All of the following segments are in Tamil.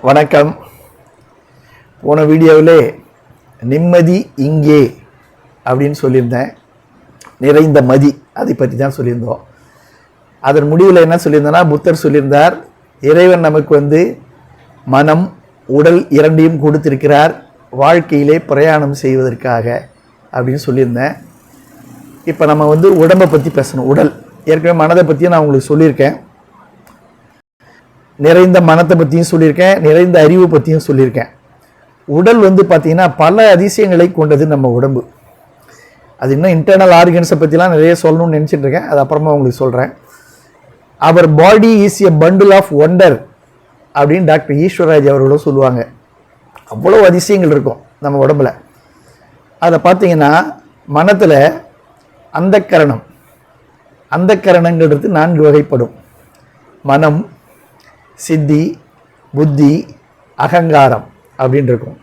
வணக்கம். போன வீடியோவிலே நிம்மதி இங்கே அப்படின்னு சொல்லியிருந்தேன். நிறைந்த மதி அதை பற்றி தான் சொல்லியிருந்தோம். அதன் முடிவில் என்ன சொல்லியிருந்தேன்னா, புத்தர் சொல்லியிருந்தார், இறைவன் நமக்கு மனம் உடல் இரண்டையும் கொடுத்திருக்கிறார் வாழ்க்கையிலே பிரயாணம் செய்வதற்காக அப்படின்னு சொல்லியிருந்தேன். இப்போ நம்ம உடம்பை பற்றி பேசணும். உடல், ஏற்கனவே மனதை பற்றியும் நான் உங்களுக்கு சொல்லியிருக்கேன். நிறைந்த மனத்தை பற்றியும் சொல்லியிருக்கேன், நிறைந்த அறிவு பற்றியும் சொல்லியிருக்கேன். உடல் பார்த்தீங்கன்னா பல அதிசயங்களை கொண்டது நம்ம உடம்பு. அது இன்னும் இன்டர்னல் ஆர்கன்ஸை பற்றிலாம் நிறைய சொல்லணும்னு நினச்சிட்டு இருக்கேன். அது அப்புறமா உங்களுக்கு சொல்கிறேன். அவர் body is a bundle of wonder அப்படின்னு டாக்டர் ஈஸ்வரராஜ் அவர்களும் சொல்லுவாங்க. அவ்வளோ அதிசயங்கள் இருக்கும் நம்ம உடம்புல. அதை பார்த்தீங்கன்னா மனத்தில் அந்தக்கரணங்கிறது 4 வகைப்படும். மனம், சித்தி, புத்தி, அகங்காரம் அப்படின்னு இருக்கும்.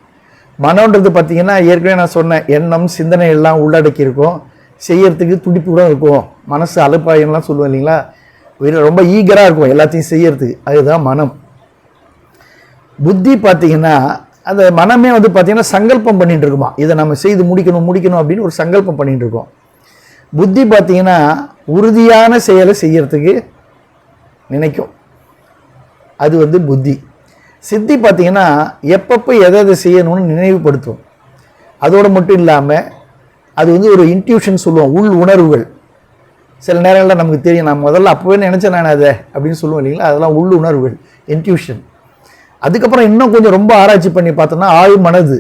மனம்ன்றது பார்த்தீங்கன்னா ஏற்கனவே நான் சொன்னேன், எண்ணம் சிந்தனை எல்லாம் உள்ளடக்கி இருக்கும். செய்யறதுக்கு துடிப்பு கூட இருக்கும். மனசு அலுப்பாயம்லாம் சொல்லுவோம் இல்லைங்களா, ரொம்ப ஈகராக இருக்கும் எல்லாத்தையும் செய்யறதுக்கு. அதுதான் மனம். புத்தி பார்த்தீங்கன்னா அந்த மனமே பார்த்தீங்கன்னா சங்கல்பம் பண்ணிட்டு இருக்குமா, இதை நம்ம செய்து முடிக்கணும் அப்படின்னு ஒரு சங்கல்பம் பண்ணிட்டு இருக்கோம். புத்தி பார்த்தீங்கன்னா உறுதியான செயலை செய்யறதுக்கு நினைக்கும். அது புத்தி. சித்தி பார்த்தீங்கன்னா எப்பப்போ எதை செய்யணும்னு நினைவுபடுத்தும். அதோடு மட்டும் இல்லாமல் அது ஒரு இன்ட்யூஷன் சொல்லுவோம், உள் உணர்வுகள். சில நேரங்களில் நமக்கு தெரியும், நான் முதல்ல அப்போவே நினச்சேன் நான் அதை அப்படின்னு சொல்லுவோம் இல்லைங்களா, அதெல்லாம் உள் உணர்வுகள், இன்ட்யூஷன். அதுக்கப்புறம் இன்னும் கொஞ்சம் ரொம்ப ஆராய்ச்சி பண்ணி பார்த்தோம்னா ஆழ் மனது,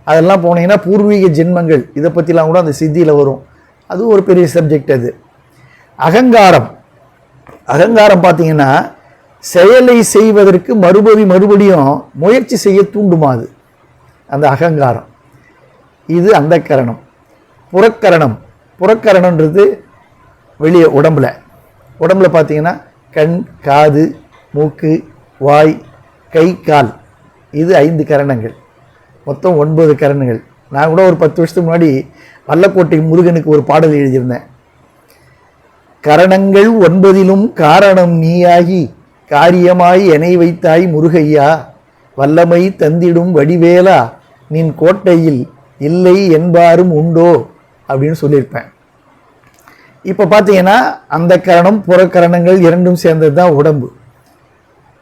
அதெல்லாம் போனீங்கன்னா பூர்வீக ஜென்மங்கள், இதை பற்றிலாம் கூட அந்த சித்தியில் வரும். அது ஒரு பெரிய சப்ஜெக்ட். அது அகங்காரம் பார்த்தீங்கன்னா செயலை செய்வதற்கு மறுபடியும் முயற்சி செய்ய தூண்டுமாது அந்த அகங்காரம். இது அந்தக்கரணம். புறக்கரணம்ன்றது வெளியே உடம்புல பார்த்தீங்கன்னா கண், காது, மூக்கு, வாய், கை, கால், இது 5 கரணங்கள். மொத்தம் 9 கரணங்கள். நான் கூட ஒரு 10 வருஷத்துக்கு முன்னாடி வல்லக்கோட்டை முருகனுக்கு ஒரு பாடல் எழுதியிருந்தேன். கரணங்கள் 9லும் காரணம் நீயாகி காரியமாய் எனை வைத்தாய் முருகையா, வல்லமை தந்திடும் வடிவேலா, நின் கோட்டையில் இல்லை என்பாரும் உண்டோ அப்படின்னு சொல்லியிருப்பேன். இப்போ பார்த்தீங்கன்னா அந்த கரணம் புறக்கரணங்கள் இரண்டும் சேர்ந்தது தான் உடம்பு.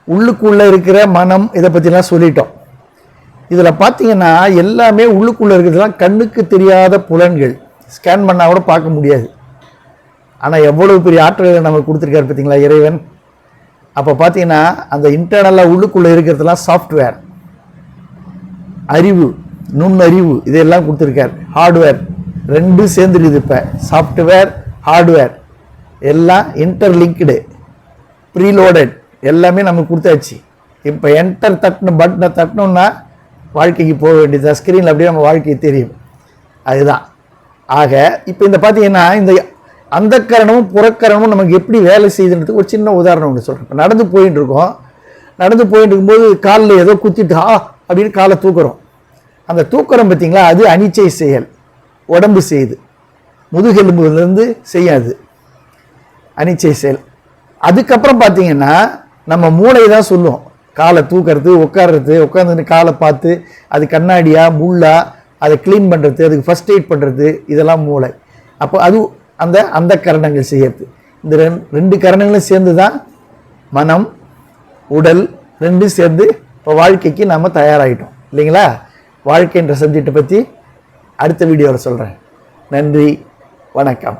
உள்ளுக்குள்ளே இருக்கிற மனம், இதை பற்றிலாம் சொல்லிட்டோம். இதில் பார்த்தீங்கன்னா எல்லாமே உள்ளுக்குள்ளே இருக்கிறதுலாம் கண்ணுக்கு தெரியாத புலன்கள், ஸ்கேன் பண்ணால் கூட பார்க்க முடியாது. ஆனால் எவ்வளவு பெரிய ஆற்றல்களை நமக்கு கொடுத்துருக்காரு பார்த்தீங்களா இறைவன். அப்போ பார்த்தீங்கன்னா அந்த இன்டர்னலாக உள்ளுக்குள்ளே இருக்கிறதுலாம் சாஃப்ட்வேர், அறிவு, நுண்ணறிவு, இதெல்லாம் கொடுத்துருக்கார். ஹார்ட்வேர் ரெண்டும் சேர்ந்துருக்குது. இப்போ சாஃப்ட்வேர், ஹார்ட்வேர் எல்லாம் இன்டர்லிங்க்டு, ப்ரீலோடட், எல்லாமே நமக்கு கொடுத்தாச்சு. இப்போ என்டர் பட்டனை தட்டணும்னா வாழ்க்கைக்கு போக வேண்டியது. ஸ்க்ரீனில் அப்படியே நம்ம வாழ்க்கை தெரியும். அதுதான். ஆக இப்போ இந்த பார்த்தீங்கன்னா இந்த அந்த கரணமும் புறக்கரணமும் நமக்கு எப்படி வேலை செய்யுதுன்றதுக்கு ஒரு சின்ன உதாரணம் ஒன்று சொல்கிறேன். இப்போ நடந்து போயிட்டு இருக்கும்போது காலில் ஏதோ குத்திட்டு அப்படின்னு காலை தூக்குறோம். அந்த தூக்குறோம் பார்த்தீங்களா, அது அனிச்சை செயல், உடம்பு செய்யுது. முதுகெலும்புலேருந்து செய்யாது, அனிச்சை செயல். அதுக்கப்புறம் பார்த்தீங்கன்னா நம்ம மூளை தான் சொல்லுவோம், காலை தூக்கிறது, உட்காந்துன்னு காலை பார்த்து அது கண்ணாடியா முள்ளா அதை க்ளீன் பண்ணுறது, அதுக்கு ஃபர்ஸ்ட் எய்ட் பண்ணுறது, இதெல்லாம் மூளை. அப்போ அது அந்த கரணங்கள் செய்யறது. இந்த 2 கரணங்களும் சேர்ந்து தான் மனம், உடல் ரெண்டும் சேர்ந்து இப்போ வாழ்க்கைக்கு நாம் தயாராகிட்டோம் இல்லைங்களா. வாழ்க்கைன்ற சப்ஜெக்டை பற்றி அடுத்த வீடியோவில் சொல்கிறேன். நன்றி, வணக்கம்.